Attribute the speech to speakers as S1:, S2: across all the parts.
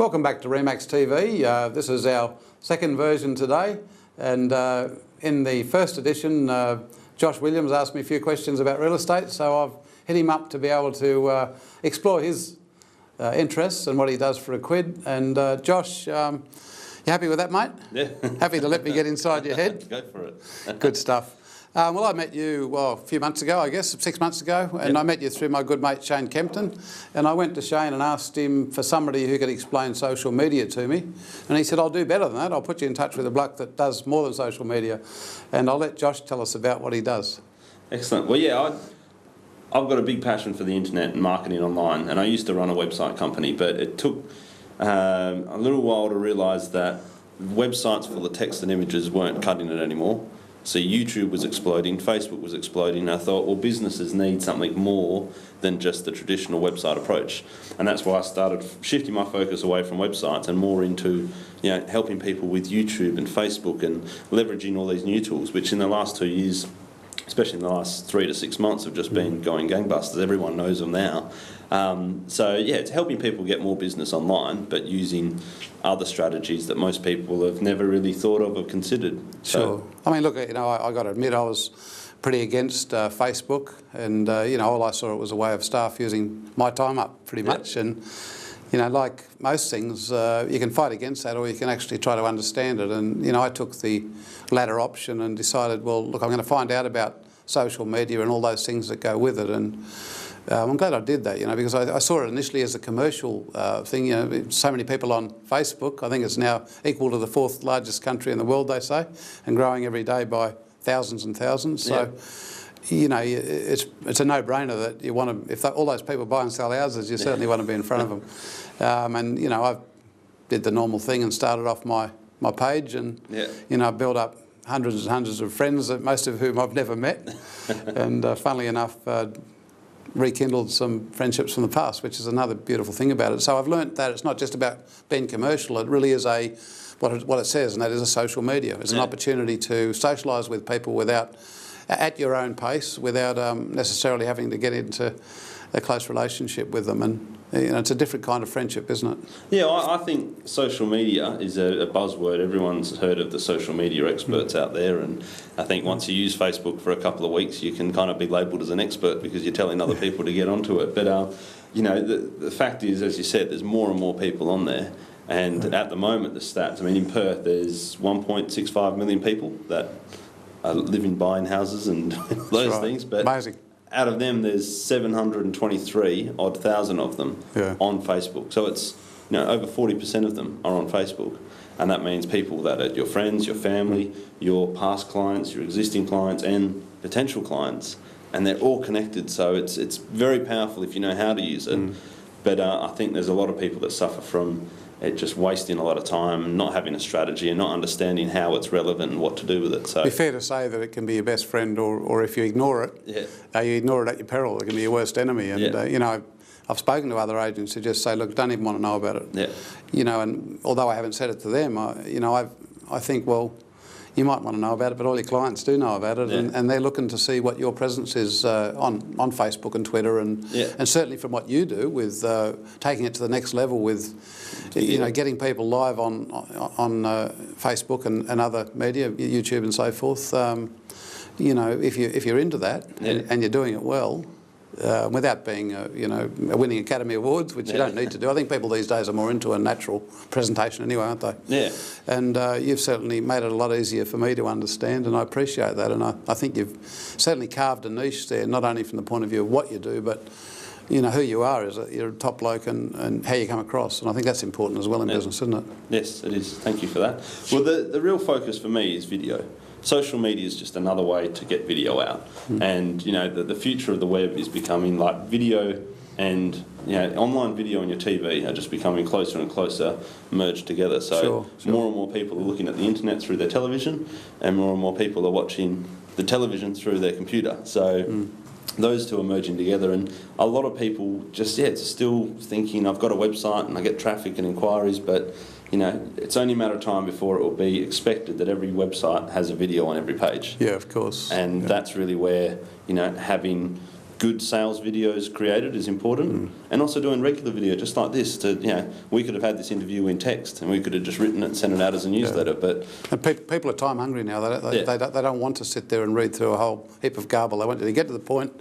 S1: Welcome back to Remax TV. This is our second version today, and in the first edition Josh Williams asked me a few questions about real estate, so I've hit him up to be able to explore his interests and what he does for a quid. And Josh, you happy with that, mate?
S2: Yeah.
S1: Happy to let me get inside your head?
S2: Go for it.
S1: Good stuff. Well, I met you, a few months ago, I guess, 6 months ago, and
S2: Yep.
S1: I met you through my good mate Shane Kempton, and I went to Shane and asked him for somebody who could explain social media to me, and he said, I'll do better than that, I'll put you in touch with a bloke that does more than social media, and I'll let Josh tell us about what he does.
S2: Excellent. Well, yeah, I've got a big passion for the internet and marketing online, and I used to run a website company, but it took a little while to realise that websites full of text and images weren't cutting it anymore. So YouTube was exploding, Facebook was exploding, and I thought, well, businesses need something more than just the traditional website approach. And that's why I started shifting my focus away from websites and more into, helping people with YouTube and Facebook and leveraging all these new tools, which in the last 2 years, especially in the last 3 to 6 months, have just been going gangbusters. Everyone knows them now. So yeah, it's helping people get more business online, but using other strategies that most people have never really thought of or considered.
S1: Sure. I mean, look, I got to admit, I was pretty against Facebook, and all I saw it was a way of staff using my time up pretty much.
S2: Yep.
S1: And like most things, you can fight against that, or you can actually try to understand it. And I took the latter option and decided, well, look, I'm going to find out about social media and all those things that go with it. And I'm glad I did that, because I saw it initially as a commercial thing. So many people on Facebook. I think it's now equal to the 4th largest country in the world, they say, and growing every day by thousands and thousands. So, it's a no-brainer that you want to, if all those people buy and sell houses, you certainly want to be in front of them. And I did the normal thing and started off my page, and I built up hundreds and hundreds of friends, most of whom I've never met, and funnily enough, rekindled some friendships from the past, which is another beautiful thing about it. So I've learnt that it's not just about being commercial, it really is what it says, and that is a social media. It's an opportunity to socialise with people at your own pace, without necessarily having to get into a close relationship with them. And it's a different kind of friendship, isn't it?
S2: Yeah, I think social media is a buzzword. Everyone's heard of the social media experts out there, and I think once you use Facebook for a couple of weeks, you can kind of be labelled as an expert because you're telling other people to get onto it. But the fact is, as you said, there's more and more people on there, and at the moment, the stats. I mean, in Perth, there's 1.65 million people that live in buying houses and those things. But
S1: amazing.
S2: Out of them, there's 723,000 of them on Facebook. So it's, over 40% of them are on Facebook. And that means people that are your friends, your family, your past clients, your existing clients, and potential clients. And they're all connected. So it's very powerful if you know how to use it. But I think there's a lot of people that suffer from it just wasting a lot of time, not having a strategy and not understanding how it's relevant and what to do with it. So
S1: it'd be fair to say that it can be your best friend, or if you ignore it, you ignore it at your peril. It can be your worst enemy. And I've spoken to other agents who just say, look, don't even want to know about it. And although I haven't said it to them, I think, well, you might want to know about it, but all your clients do know about it, and they're looking to see what your presence is on Facebook and Twitter, and certainly from what you do with taking it to the next level with, getting people live on Facebook and other media, YouTube and so forth. If you're into that and you're doing it well, without being, winning Academy Awards, which you don't need to do. I think people these days are more into a natural presentation anyway, aren't they?
S2: Yeah.
S1: And you've certainly made it a lot easier for me to understand, and I appreciate that. And I think you've certainly carved a niche there, not only from the point of view of what you do, but who you are. You're a top bloke, and how you come across. And I think that's important as well in business, isn't it?
S2: Yes, it is. Thank you for that. Well, the real focus for me is video. Social media is just another way to get video out. And, the future of the web is becoming like video and, online video and your TV are just becoming closer and closer merged together. So more and more people are looking at the internet through their television, and more people are watching the television through their computer. So those two are merging together, and a lot of people just, it's still thinking, I've got a website and I get traffic and inquiries, but it's only a matter of time before it will be expected that every website has a video on every page.
S1: Yeah, of course.
S2: And that's really where, having good sales videos created is important, and also doing regular video just like this. We could have had this interview in text and we could have just written it and sent it out as a newsletter. But
S1: people are time hungry now. They don't want to sit there and read through a whole heap of garble. They want you to get to the point,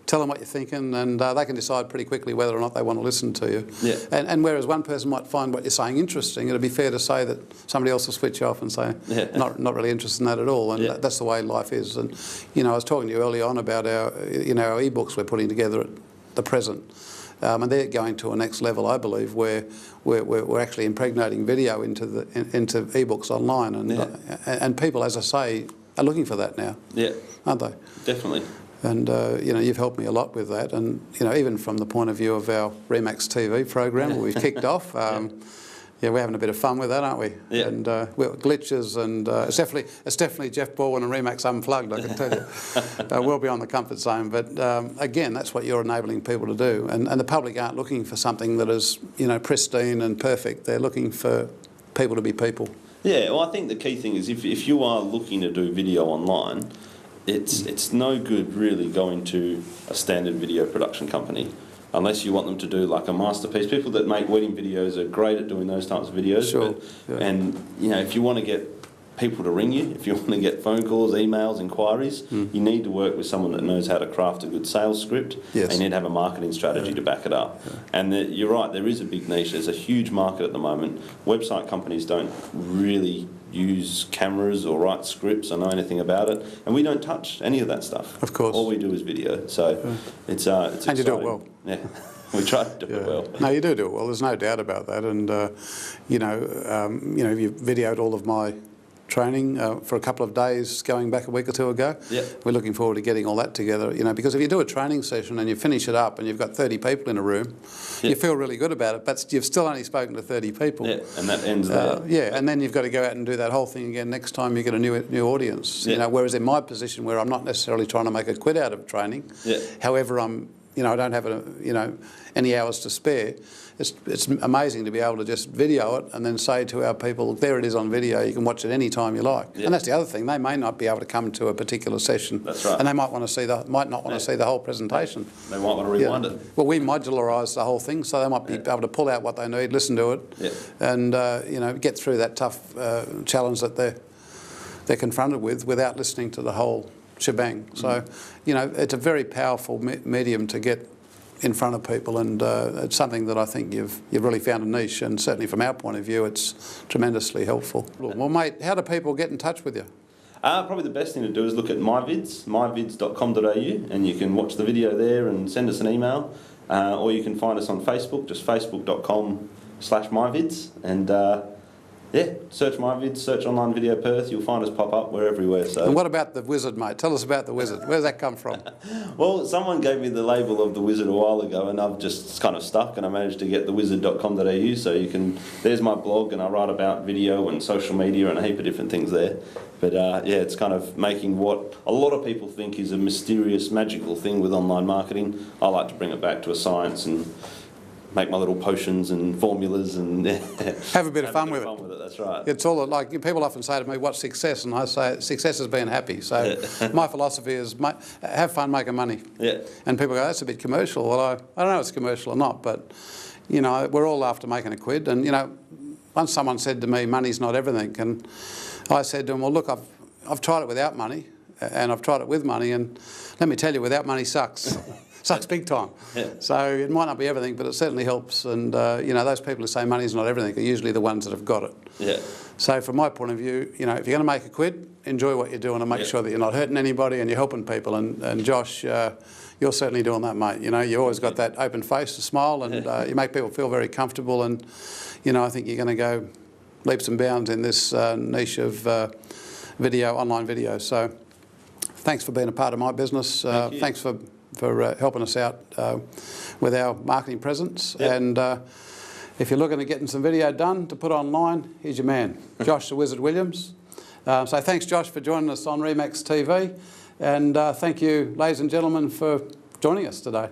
S1: tell them what you're thinking, and they can decide pretty quickly whether or not they want to listen to you. And whereas one person might find what you're saying interesting, it'd be fair to say that somebody else will switch off and say, not really interested in that at all. And that's the way life is. And I was talking to you early on about our e-books we're putting together at the present. And they're going to a next level, I believe, where we're actually impregnating video into e-books online, and people, as I say, are looking for that now, aren't they?
S2: Definitely.
S1: And you've helped me a lot with that, and even from the point of view of our Remax TV program, where we've kicked off. We're having a bit of fun with that, aren't we?
S2: Yeah.
S1: And glitches, and it's definitely Geoff Baldwin and Remax Unplugged, I can tell you. We'll be on the comfort zone, but again, that's what you're enabling people to do. And the public aren't looking for something that is, pristine and perfect. They're looking for people to be people.
S2: Yeah, well, I think the key thing is if you are looking to do video online, it's no good really going to a standard video production company. Unless you want them to do like a masterpiece. People that make wedding videos are great at doing those types of videos.
S1: Sure.
S2: And, if you want to get people to ring you, if you want to get phone calls, emails, inquiries, you need to work with someone that knows how to craft a good sales script.
S1: Yes.
S2: And you need to have a marketing strategy to back it up. And you're right, there is a big niche. There's a huge market at the moment. Website companies don't really use cameras or write scripts or know anything about it, and we don't touch any of that stuff.
S1: Of course.
S2: All we do is video, so it's
S1: and
S2: exciting.
S1: you do it well.
S2: Yeah, we try to do it well.
S1: No, you do it well. There's no doubt about that. And you videoed all of my training for a couple of days going back a week or two ago. We're looking forward to getting all that together, because if you do a training session and you finish it up and you've got 30 people in a room, you feel really good about it, but you've still only spoken to 30 people.
S2: And that ends there.
S1: And then you've got to go out and do that whole thing again next time you get a new audience. Whereas in my position, where I'm not necessarily trying to make a quid out of training, however, I don't have any hours to spare. It's amazing to be able to just video it and then say to our people, there it is on video, you can watch it any time you like. And that's the other thing, they may not be able to come to a particular session.
S2: That's right.
S1: And they might want to might not want to see the whole presentation.
S2: They might want to rewind it.
S1: Well, we modularise the whole thing, so they might be able to pull out what they need, listen to it, and get through that tough challenge that they're confronted with without listening to the whole shebang. So, it's a very powerful medium to get in front of people, and it's something that I think you've really found a niche, and certainly from our point of view, it's tremendously helpful. Well, mate, how do people get in touch with you?
S2: Probably the best thing to do is look at myvids, myvids.com.au, and you can watch the video there and send us an email, or you can find us on Facebook, just facebook.com/myvids, and search MyVids, search Online Video Perth, you'll find us pop up, we're everywhere. So.
S1: And what about the Wizard, mate? Tell us about the Wizard. Where's that come from?
S2: Well, someone gave me the label of the Wizard a while ago, and I've just kind of stuck, and I managed to get thewizard.com.au, so there's my blog, and I write about video and social media and a heap of different things there. But it's kind of making what a lot of people think is a mysterious, magical thing with online marketing. I like to bring it back to a science and make my little potions and formulas and
S1: have a bit of fun with it.
S2: That's right.
S1: It's all like people often say to me, "What's success?" And I say, "Success is being happy." So my philosophy is have fun making money. And people go, "That's a bit commercial." Well, I don't know if it's commercial or not, but we're all after making a quid. And once someone said to me, "Money's not everything," and I said to them, "Well, look, I've tried it without money, and I've tried it with money, and let me tell you, without money sucks." Sucks big time. So it might not be everything, but it certainly helps. And those people who say money's not everything are usually the ones that have got it. So from my point of view, if you're going to make a quid, enjoy what you're doing and make sure that you're not hurting anybody and you're helping people. And Josh, you're certainly doing that, mate. You always got that open face, a smile, and you make people feel very comfortable. And I think you're going to go leaps and bounds in this niche of online video. So thanks for being a part of my business. Thanks for helping us out with our marketing presence. And if you're looking at getting some video done to put online, here's your man, Josh the Wizard Williams. So thanks, Josh, for joining us on Remax TV. And thank you, ladies and gentlemen, for joining us today.